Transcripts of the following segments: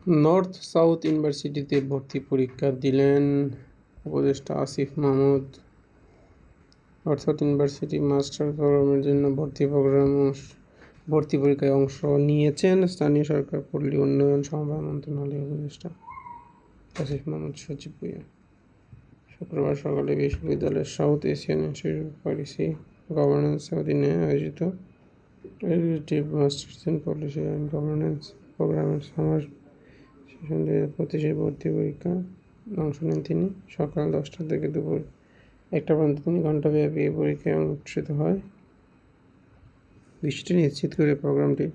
North south ইউনিভার্সিটিতে ভর্তি পরীক্ষা দিলেন উপদেষ্টা Asif Mahmud. North south university master প্রোগ্রামের জন্য ভর্তি পরীক্ষায় অংশ নিয়েছেন স্থানীয় সরকার পল্লী উন্নয়ন সমবায় মন্ত্রণালয়ের উপদেষ্টা আসিফ মাহমুদ সচিব ভূঁইয়া। শুক্রবার সকালে বিশ্ববিদ্যালয়ের South Asian Institute of Policy গভর্নেন্সের অধীনে আয়োজিত executive masters in policy and governance প্রোগ্রামের সামার সেশন 2025 ভর্তি পরীক্ষা অংশ নেন তিনি। সকাল 10টা থেকে দুপুর 1টা পর্যন্ত 3 ঘণ্টাব্যাপী এই পরীক্ষায় অনুষ্ঠিত হয়। বিষয়টি নিশ্চিত করে প্রোগ্রামটির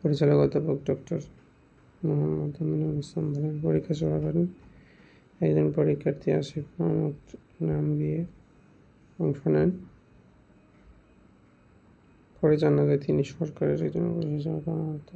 পরিচালক অধ্যাপক ডক্টর মোহাম্মদ আমিনুল ইসলাম বলেন, পরীক্ষা চলাকালীন একজন পরীক্ষার্থী আসিফ মাহমুদ নাম দিয়ে অংশ নেন। পরে জানা যায় তিনি সরকারের একজন অফিসার হিসেবে কর্মরত।